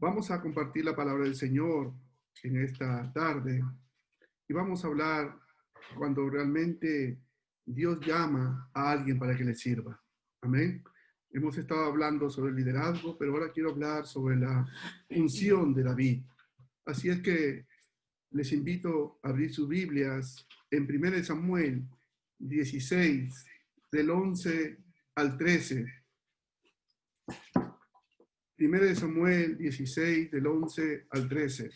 Vamos a compartir la palabra del Señor en esta tarde y vamos a hablar cuando realmente Dios llama a alguien para que le sirva. Amén. Hemos estado hablando sobre el liderazgo, pero ahora quiero hablar sobre la unción de David. Así es que les invito a abrir sus Biblias en 1 Samuel 16, del 11 al 13. 1 Samuel 16, del 11 al 13.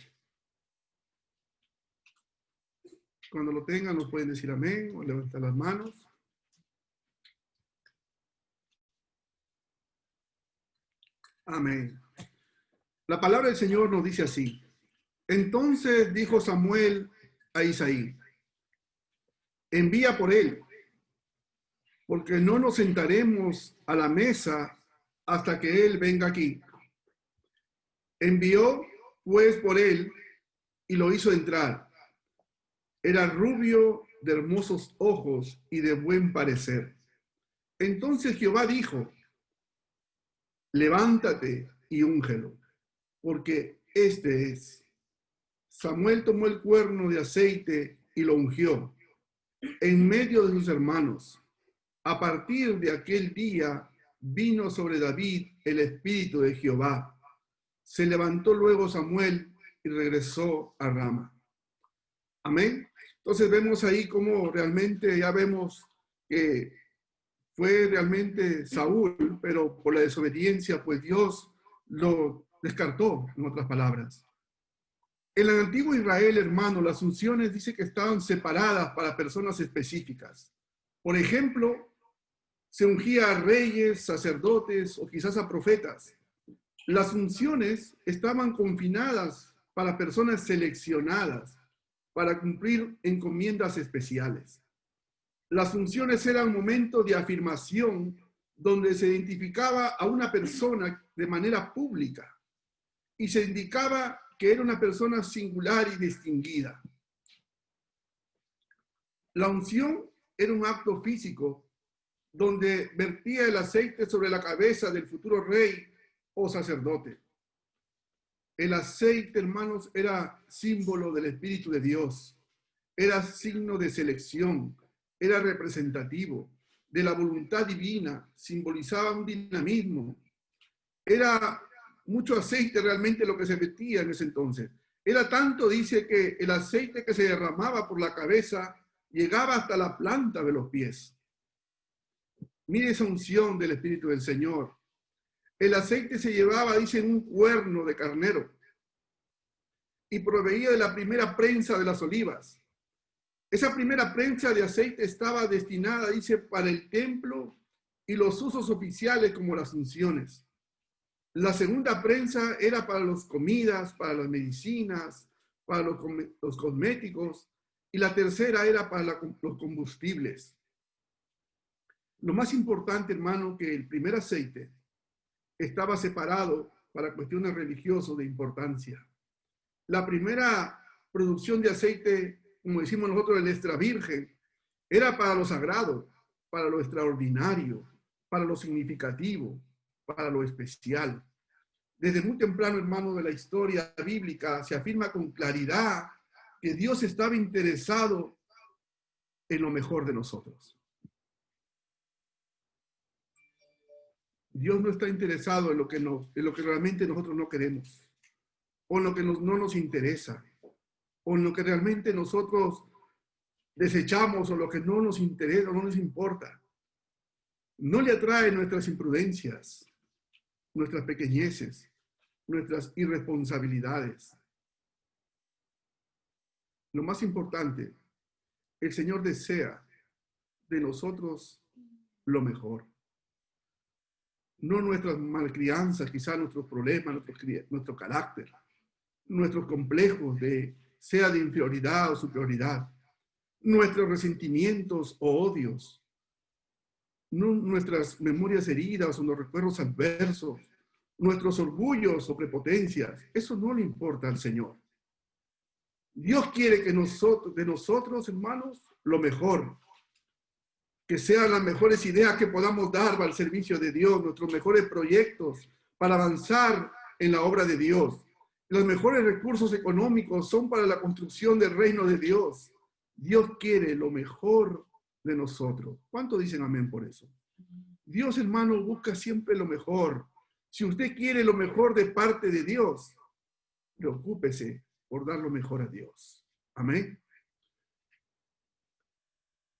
Cuando lo tengan, nos pueden decir amén o levantar las manos. Amén. La palabra del Señor nos dice así. Entonces dijo Samuel a Isaí, envía por él, porque no nos sentaremos a la mesa hasta que él venga aquí. Envió pues por él y lo hizo entrar. Era rubio, de hermosos ojos y de buen parecer. Entonces Jehová dijo, levántate y úngelo, porque este es. Samuel tomó el cuerno de aceite y lo ungió en medio de sus hermanos. A partir de aquel día vino sobre David el espíritu de Jehová. Se levantó luego Samuel y regresó a Rama. Amén. Entonces vemos ahí cómo realmente ya vemos que fue realmente Saúl, pero por la desobediencia, pues Dios lo descartó, en otras palabras. En el antiguo Israel, hermano, las unciones dice que estaban separadas para personas específicas. Por ejemplo, se ungía a reyes, sacerdotes o quizás a profetas. Las unciones estaban confinadas para personas seleccionadas para cumplir encomiendas especiales. Las unciones eran un momento de afirmación donde se identificaba a una persona de manera pública y se indicaba que era una persona singular y distinguida. La unción era un acto físico donde vertía el aceite sobre la cabeza del futuro rey o sacerdote. El aceite, hermanos, era símbolo del Espíritu de Dios, era signo de selección, era representativo de la voluntad divina, simbolizaba un dinamismo. Era mucho aceite realmente lo que se vertía en ese entonces. Era tanto, dice, que el aceite que se derramaba por la cabeza llegaba hasta la planta de los pies. Mire esa unción del Espíritu del Señor. El aceite se llevaba, dice, en un cuerno de carnero y proveía de la primera prensa de las olivas. Esa primera prensa de aceite estaba destinada, dice, para el templo y los usos oficiales como las unciones. La segunda prensa era para las comidas, para las medicinas, para los cosméticos, y la tercera era para los combustibles. Lo más importante, hermano, que el primer aceite estaba separado para cuestiones religiosas de importancia. La primera producción de aceite, como decimos nosotros, el extra virgen, era para lo sagrado, para lo extraordinario, para lo significativo, para lo especial. Desde muy temprano, hermano, de la historia bíblica, se afirma con claridad que Dios estaba interesado en lo mejor de nosotros. Dios no está interesado en lo que realmente nosotros no queremos, o en lo que no nos interesa, o en lo que realmente nosotros desechamos, o lo que no nos interesa, o no nos importa. No le atrae nuestras imprudencias, nuestras pequeñeces, nuestras irresponsabilidades. Lo más importante, el Señor desea de nosotros lo mejor. No nuestras malcrianzas, quizás nuestros problemas, nuestro carácter, nuestros complejos sea de inferioridad o superioridad, nuestros resentimientos o odios, no nuestras memorias heridas o los recuerdos adversos, nuestros orgullos o prepotencias. Eso no le importa al Señor. Dios quiere que de nosotros, hermanos, lo mejor. Que sean las mejores ideas que podamos dar al servicio de Dios, nuestros mejores proyectos para avanzar en la obra de Dios. Los mejores recursos económicos son para la construcción del reino de Dios. Dios quiere lo mejor de nosotros. ¿Cuántos dicen amén por eso? Dios, hermano, busca siempre lo mejor. Si usted quiere lo mejor de parte de Dios, preocúpese por dar lo mejor a Dios. Amén.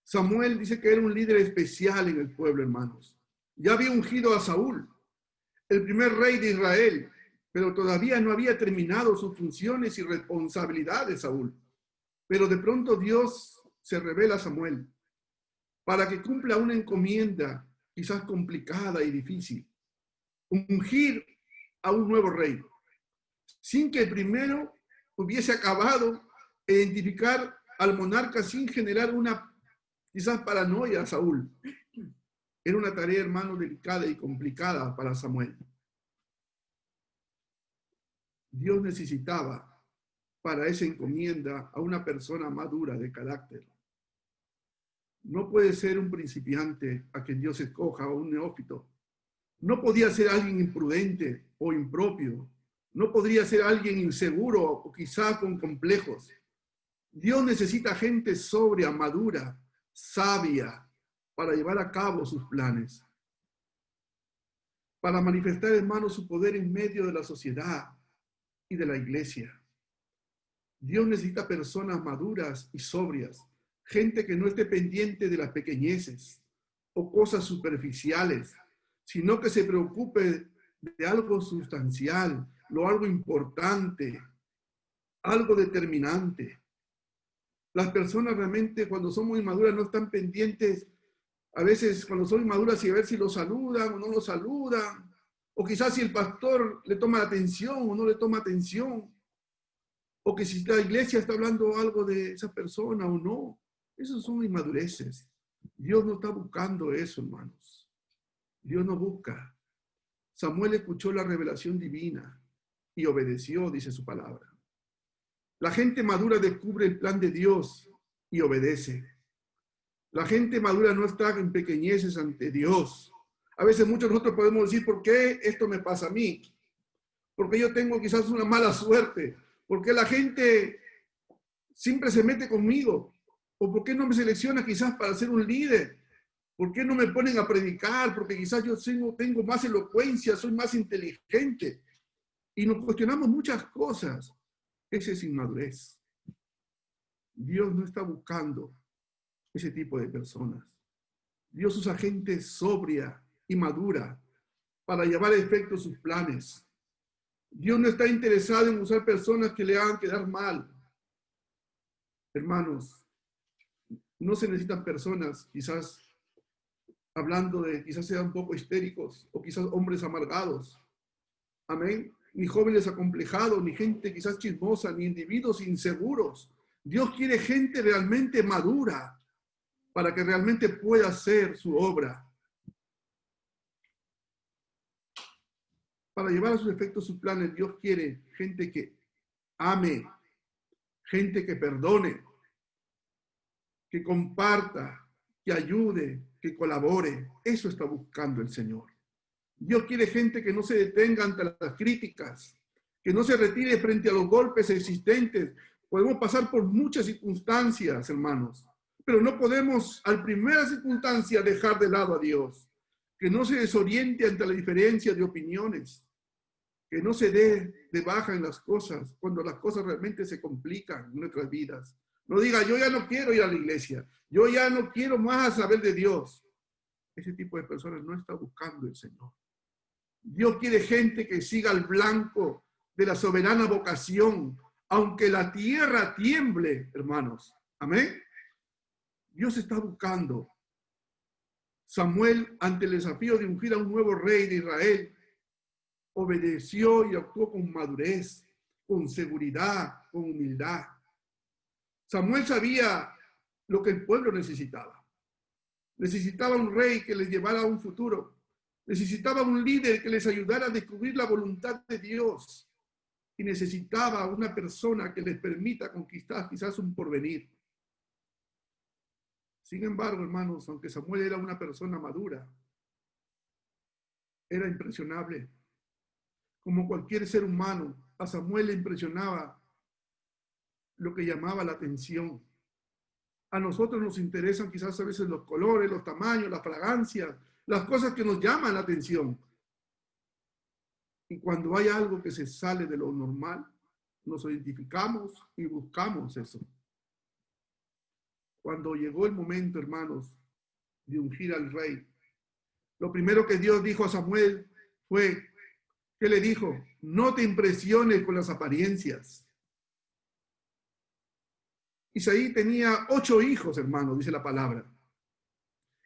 Samuel dice que era un líder especial en el pueblo, hermanos. Ya había ungido a Saúl, el primer rey de Israel, pero todavía no había terminado sus funciones y responsabilidades, Saúl. Pero de pronto Dios se revela a Samuel para que cumpla una encomienda quizás complicada y difícil. Ungir a un nuevo rey, sin que el primero hubiese acabado de identificar al monarca sin generar una quizás paranoia a Saúl. Era una tarea, hermano, delicada y complicada para Samuel. Dios necesitaba para esa encomienda a una persona madura de carácter. No puede ser un principiante a quien Dios escoja o un neófito. No podía ser alguien imprudente o impropio. No podría ser alguien inseguro o quizá con complejos. Dios necesita gente sobria, madura, sabia, para llevar a cabo sus planes. Para manifestar, hermano, su poder en medio de la sociedad y de la iglesia. Dios necesita personas maduras y sobrias, gente que no esté pendiente de las pequeñeces o cosas superficiales, sino que se preocupe de algo sustancial, algo importante, algo determinante. Las personas realmente cuando son muy maduras no están pendientes, a veces cuando son inmaduras y a ver si lo saludan o no lo saludan, o quizás si el pastor le toma atención o no le toma atención, o que si la iglesia está hablando algo de esa persona o no. Esas son inmadureces. Dios no está buscando eso, hermanos. Dios no busca. Samuel escuchó la revelación divina y obedeció, dice su palabra. La gente madura descubre el plan de Dios y obedece. La gente madura no está en pequeñeces ante Dios. A veces muchos de nosotros podemos decir, ¿por qué esto me pasa a mí? Porque yo tengo quizás una mala suerte. ¿Por qué la gente siempre se mete conmigo? ¿O por qué no me selecciona quizás para ser un líder? ¿Por qué no me ponen a predicar? Porque quizás yo tengo más elocuencia, soy más inteligente. Y nos cuestionamos muchas cosas. Esa es inmadurez. Dios no está buscando ese tipo de personas. Dios usa gente sobria y madura para llevar a efecto sus planes. Dios no está interesado en usar personas que le hagan quedar mal. Hermanos, no se necesitan personas, quizás hablando de, quizás sean un poco histéricos o quizás hombres amargados. Amén. Ni jóvenes acomplejados, ni gente quizás chismosa, ni individuos inseguros. Dios quiere gente realmente madura para que realmente pueda hacer su obra. Para llevar a sus efectos sus planes, Dios quiere gente que ame, gente que perdone, que comparta, que ayude, que colabore. Eso está buscando el Señor. Dios quiere gente que no se detenga ante las críticas, que no se retire frente a los golpes existentes. Podemos pasar por muchas circunstancias, hermanos, pero no podemos, al primera circunstancia, dejar de lado a Dios. Que no se desoriente ante la diferencia de opiniones, que no se dé de baja en las cosas, cuando las cosas realmente se complican en nuestras vidas. No diga, yo ya no quiero ir a la iglesia, yo ya no quiero más saber de Dios. Ese tipo de personas no está buscando el Señor. Dios quiere gente que siga al blanco de la soberana vocación, aunque la tierra tiemble, hermanos. Amén. Dios está buscando. Samuel, ante el desafío de ungir a un nuevo rey de Israel, obedeció y actuó con madurez, con seguridad, con humildad. Samuel sabía lo que el pueblo necesitaba. Necesitaba un rey que les llevara a un futuro. Necesitaba un líder que les ayudara a descubrir la voluntad de Dios. Y necesitaba una persona que les permita conquistar quizás un porvenir. Sin embargo, hermanos, aunque Samuel era una persona madura, era impresionable como cualquier ser humano, a Samuel le impresionaba lo que llamaba la atención. A nosotros nos interesan quizás a veces los colores, los tamaños, las fragancias, las cosas que nos llaman la atención. Y cuando hay algo que se sale de lo normal, nos identificamos y buscamos eso. Cuando llegó el momento, hermanos, de ungir al rey, lo primero que Dios dijo a Samuel fue, ¿qué le dijo? No te impresiones con las apariencias. Isaí tenía 8 hijos, hermanos, dice la palabra.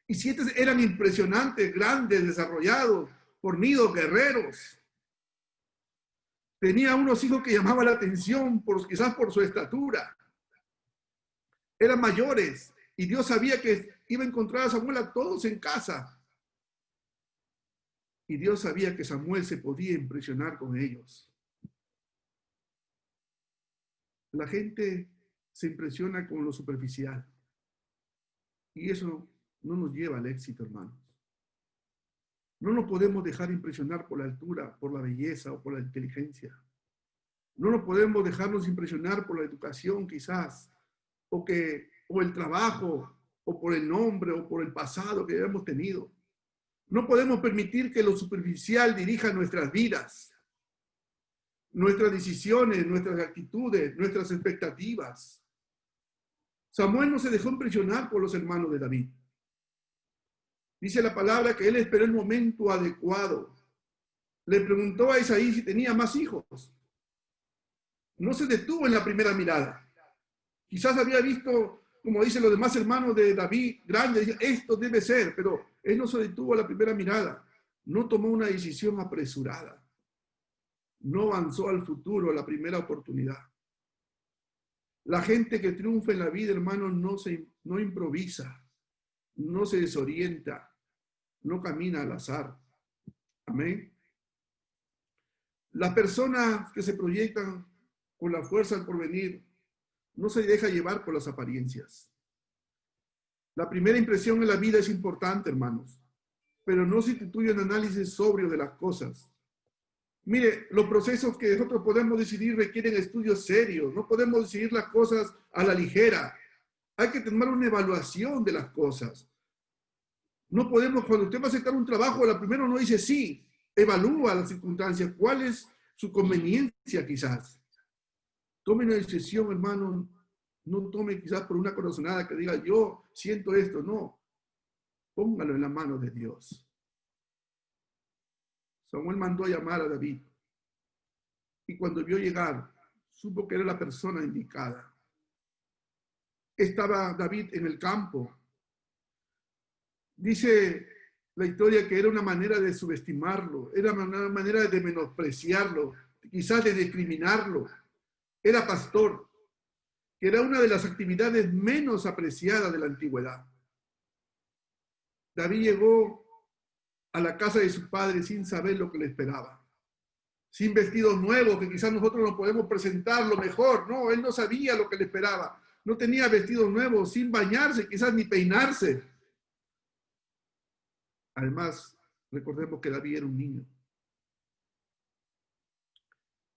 Y 7 eran impresionantes, grandes, desarrollados, fornidos, guerreros. Tenía unos hijos que llamaban la atención, quizás por su estatura. Eran mayores y Dios sabía que iba a encontrar a Samuel a todos en casa. Y Dios sabía que Samuel se podía impresionar con ellos. La gente se impresiona con lo superficial. Y eso no nos lleva al éxito, hermanos. No nos podemos dejar impresionar por la altura, por la belleza o por la inteligencia. No nos podemos dejarnos impresionar por la educación, quizás, o el trabajo, o por el nombre, o por el pasado que hemos tenido. No podemos permitir que lo superficial dirija nuestras vidas, nuestras decisiones, nuestras actitudes, nuestras expectativas. Samuel no se dejó impresionar por los hermanos de David. Dice la palabra que él esperó el momento adecuado. Le preguntó a Isaí si tenía más hijos. No se detuvo en la primera mirada. Quizás había visto, como dicen los demás hermanos de David, grandes, esto debe ser, pero él no se detuvo a la primera mirada. No tomó una decisión apresurada. No avanzó al futuro a la primera oportunidad. La gente que triunfa en la vida, hermanos, no improvisa, no se desorienta, no camina al azar. Amén. Las personas que se proyectan con la fuerza del porvenir no se deja llevar por las apariencias. La primera impresión en la vida es importante, hermanos, pero no se instituye un análisis sobrio de las cosas. Mire, los procesos que nosotros podemos decidir requieren estudios serios. No podemos decidir las cosas a la ligera. Hay que tener una evaluación de las cosas. No podemos, cuando usted va a aceptar un trabajo, la primera no dice sí, evalúa las circunstancias, cuál es su conveniencia quizás. Tome una decisión, hermano, no tome quizás por una corazonada que diga yo siento esto, no. Póngalo en la mano de Dios. Samuel mandó a llamar a David y cuando vio llegar, supo que era la persona indicada. Estaba David en el campo. Dice la historia que era una manera de subestimarlo, era una manera de menospreciarlo, quizás de discriminarlo. Era pastor, que era una de las actividades menos apreciadas de la antigüedad. David llegó a la casa de su padre sin saber lo que le esperaba, sin vestidos nuevos, que quizás nosotros nos podemos presentar lo mejor. No, él no sabía lo que le esperaba. No tenía vestidos nuevos, sin bañarse, quizás ni peinarse. Además, recordemos que David era un niño.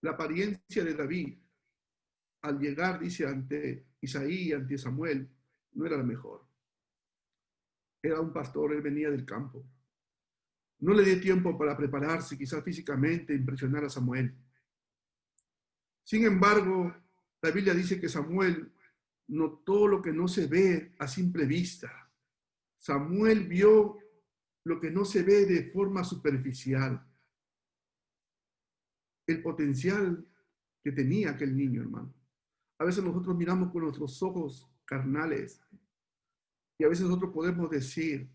La apariencia de David, al llegar, dice, ante Isaí, ante Samuel, no era la mejor. Era un pastor, él venía del campo. No le dio tiempo para prepararse, quizás físicamente, impresionar a Samuel. Sin embargo, la Biblia dice que Samuel notó lo que no se ve a simple vista. Samuel vio lo que no se ve de forma superficial. El potencial que tenía aquel niño, hermano. A veces nosotros miramos con nuestros ojos carnales y a veces nosotros podemos decir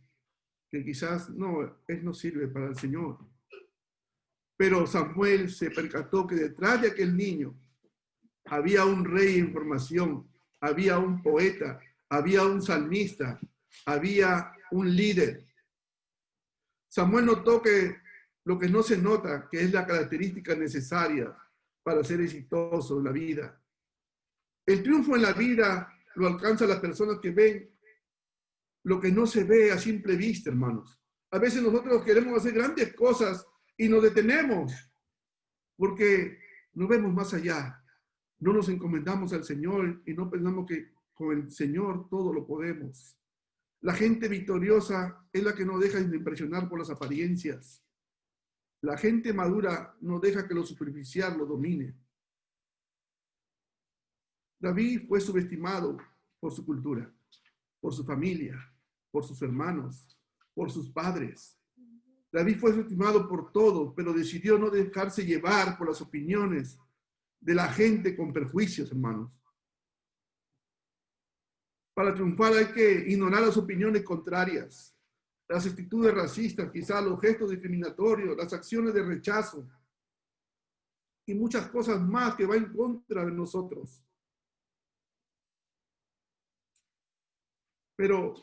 que quizás no, él no sirve para el Señor. Pero Samuel se percató que detrás de aquel niño había un rey en formación, había un poeta, había un salmista, había un líder. Samuel notó que lo que no se nota, que es la característica necesaria para ser exitoso en la vida. El triunfo en la vida lo alcanzan las personas que ven lo que no se ve a simple vista, hermanos. A veces nosotros queremos hacer grandes cosas y nos detenemos. porque no vemos más allá, no nos encomendamos al Señor y no pensamos que con el Señor todo lo podemos. La gente victoriosa es la que no deja de impresionar por las apariencias. La gente madura no deja que lo superficial lo domine. David fue subestimado por su cultura, por su familia, por sus hermanos, por sus padres. David fue subestimado por todos, pero decidió no dejarse llevar por las opiniones de la gente con perjuicios, hermanos. Para triunfar hay que ignorar las opiniones contrarias, las actitudes racistas, quizás los gestos discriminatorios, las acciones de rechazo y muchas cosas más que van en contra de nosotros. Pero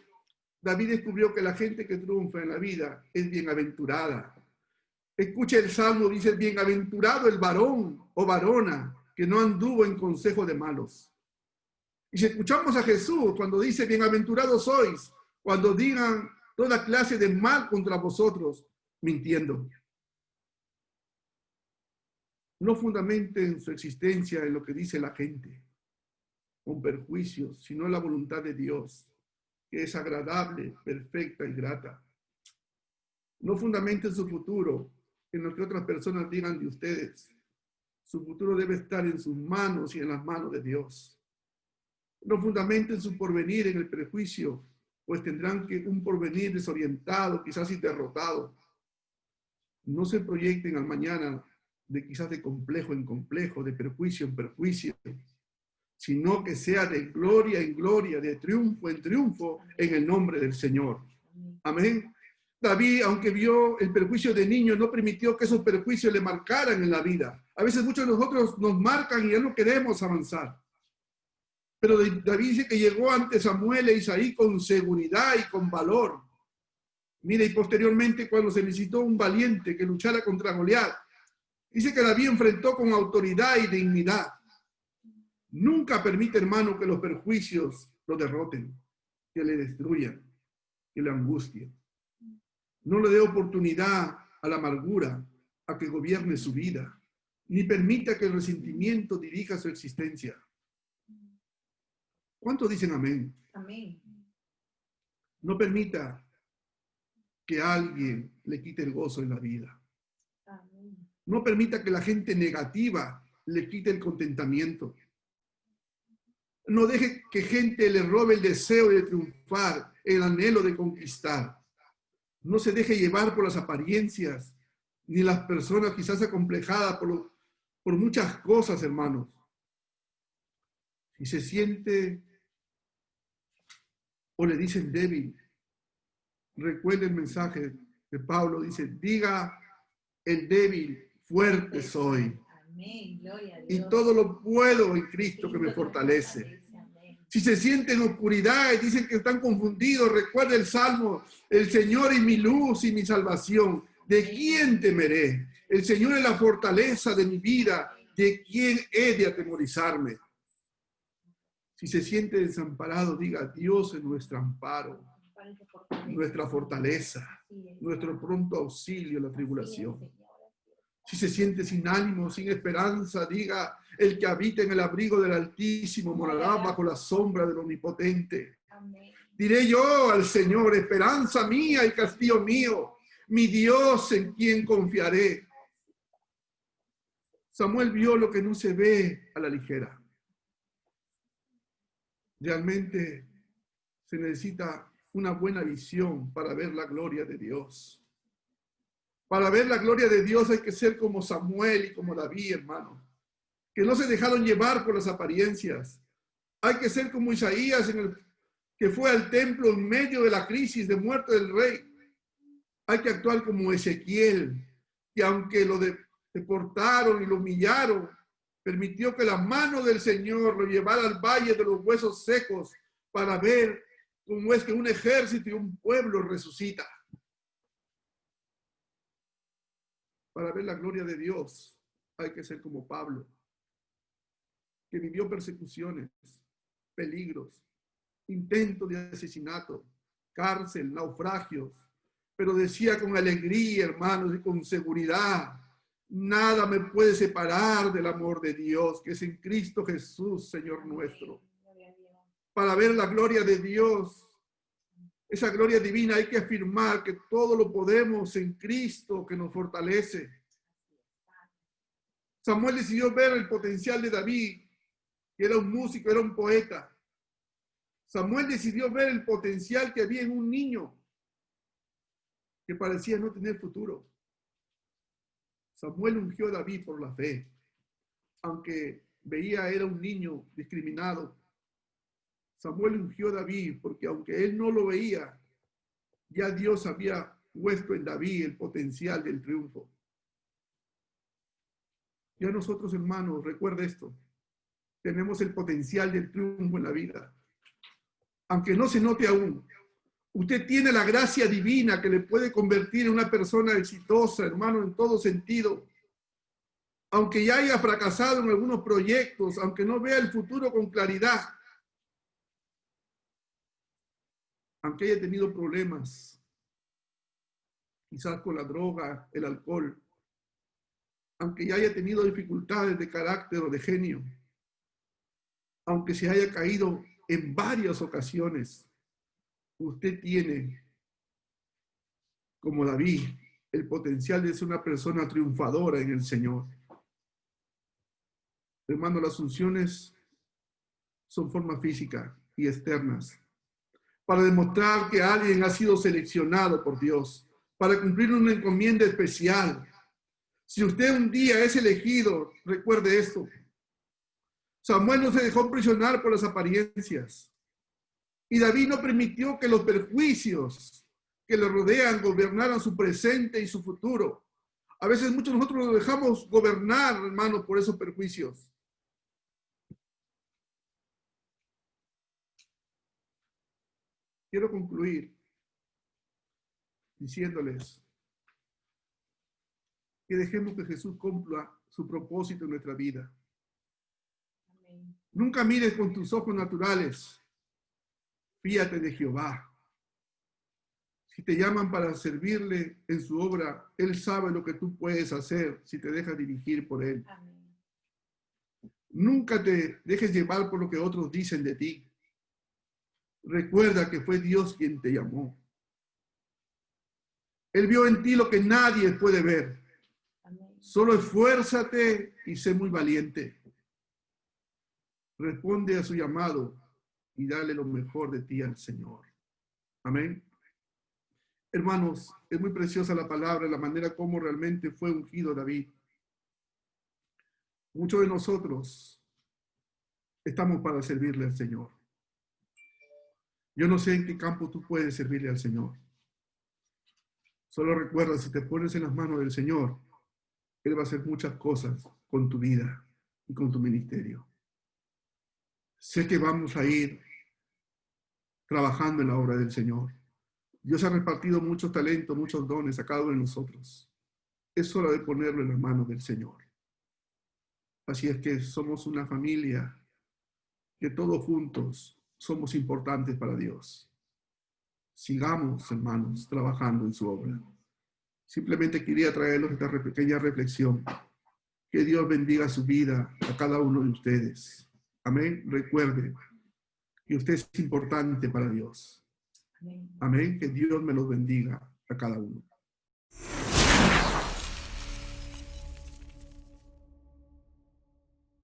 David descubrió que la gente que triunfa en la vida es bienaventurada. Escucha el Salmo, dice, bienaventurado el varón o varona que no anduvo en consejo de malos. Y si escuchamos a Jesús cuando dice, bienaventurados sois, cuando digan toda clase de mal contra vosotros, mintiendo. No fundamenten su existencia en lo que dice la gente, con perjuicios, sino en la voluntad de Dios, que es agradable, perfecta y grata. No fundamenten su futuro en lo que otras personas digan de ustedes. Su futuro debe estar en sus manos y en las manos de Dios. No fundamenten su porvenir en el prejuicio, pues tendrán que un porvenir desorientado, quizás y derrotado. No se proyecten al mañana quizás de complejo en complejo, de perjuicio en perjuicio, sino que sea de gloria en gloria, de triunfo en triunfo, en el nombre del Señor. Amén. David, aunque vio el perjuicio de niño, no permitió que esos perjuicios le marcaran en la vida. A veces muchos de nosotros nos marcan y ya no queremos avanzar. Pero David dice que llegó ante Samuel e Isaí con seguridad y con valor. Mire, y posteriormente cuando se necesitó un valiente que luchara contra Goliat, dice que David enfrentó con autoridad y dignidad. Nunca permite, hermano, que los perjuicios lo derroten, que le destruyan, que le angustien. No le dé oportunidad a la amargura a que gobierne su vida, ni permita que el resentimiento dirija su existencia. ¿Cuántos dicen amén? Amén. No permita que alguien le quite el gozo en la vida. Amén. No permita que la gente negativa le quite el contentamiento. No deje que gente le robe el deseo de triunfar, el anhelo de conquistar. No se deje llevar por las apariencias, ni las personas quizás acomplejadas por muchas cosas, hermanos. Si se siente o le dicen débil, recuerde el mensaje de Pablo, dice, diga el débil, fuerte soy. Amén. Gloria a Dios. Y todo lo puedo en Cristo que me fortalece. Si se sienten en oscuridad y dicen que están confundidos, recuerde el Salmo, el Señor es mi luz y mi salvación. ¿De quién temeré? El Señor es la fortaleza de mi vida. ¿De quién he de atemorizarme? Si se siente desamparado, diga, Dios es nuestro amparo, nuestra fortaleza, nuestro pronto auxilio en la tribulación. Si se siente sin ánimo, sin esperanza, diga, el que habita en el abrigo del Altísimo morará bajo la sombra del Omnipotente. Diré yo al Señor, esperanza mía y castillo mío, mi Dios en quien confiaré. Samuel vio lo que no se ve a la ligera. Realmente se necesita una buena visión para ver la gloria de Dios. Para ver la gloria de Dios hay que ser como Samuel y como David, hermano, que no se dejaron llevar por las apariencias. Hay que ser como Isaías, que fue al templo en medio de la crisis de muerte del rey. Hay que actuar como Ezequiel, que aunque lo deportaron y lo humillaron, permitió que la mano del Señor lo llevara al valle de los huesos secos para ver cómo es que un ejército y un pueblo resucita. Para ver la gloria de Dios hay que ser como Pablo, que vivió persecuciones, peligros, intentos de asesinato, cárcel, naufragios, pero decía con alegría, hermanos, y con seguridad, Nada me puede separar del amor de Dios, que es en Cristo Jesús, Señor nuestro. Gloria a Dios. Para ver la gloria de Dios, esa gloria divina, hay que afirmar que todo lo podemos en Cristo que nos fortalece. Samuel decidió ver el potencial de David, que era un músico, era un poeta. Samuel decidió ver el potencial que había en un niño que parecía no tener futuro. Samuel ungió a David por la fe, aunque veía era un niño discriminado. Samuel ungió a David porque aunque él no lo veía, ya Dios había puesto en David el potencial del triunfo. Ya nosotros, hermanos, recuerda esto, tenemos el potencial del triunfo en la vida. Aunque no se note aún, usted tiene la gracia divina que le puede convertir en una persona exitosa, hermano, en todo sentido. Aunque ya haya fracasado en algunos proyectos, aunque no vea el futuro con claridad, aunque haya tenido problemas, quizás con la droga, el alcohol, aunque ya haya tenido dificultades de carácter o de genio, aunque se haya caído en varias ocasiones, usted tiene, como David, el potencial de ser una persona triunfadora en el Señor. Hermano, las unciones son forma física y externas para demostrar que alguien ha sido seleccionado por Dios para cumplir una encomienda especial. Si usted un día es elegido, recuerde esto. Samuel no se dejó impresionar por las apariencias. Y David no permitió que los perjuicios que le rodean gobernaran su presente y su futuro. A veces muchos de nosotros nos dejamos gobernar, hermanos, por esos perjuicios. Quiero concluir diciéndoles que dejemos que Jesús cumpla su propósito en nuestra vida. Amén. Nunca mires con tus ojos naturales. Fíate de Jehová. Si te llaman para servirle en su obra, Él sabe lo que tú puedes hacer si te dejas dirigir por Él. Amén. Nunca te dejes llevar por lo que otros dicen de ti. Recuerda que fue Dios quien te llamó. Él vio en ti lo que nadie puede ver. Amén. Solo esfuérzate y sé muy valiente. Responde a su llamado y dale lo mejor de ti al Señor. Amén. Hermanos, es muy preciosa la palabra, la manera como realmente fue ungido David. Muchos de nosotros estamos para servirle al Señor. Yo no sé en qué campo tú puedes servirle al Señor. Solo recuerda, si te pones en las manos del Señor, Él va a hacer muchas cosas con tu vida y con tu ministerio. Sé que vamos a ir trabajando en la obra del Señor. Dios ha repartido muchos talentos, muchos dones a cada uno de nosotros. Es hora de ponerlo en las manos del Señor. Así es que somos una familia que todos juntos somos importantes para Dios. Sigamos, hermanos, trabajando en su obra. Simplemente quería traerles esta pequeña reflexión. Que Dios bendiga su vida a cada uno de ustedes. Amén. Recuerde que usted es importante para Dios. Amén. Amén. Que Dios me los bendiga a cada uno.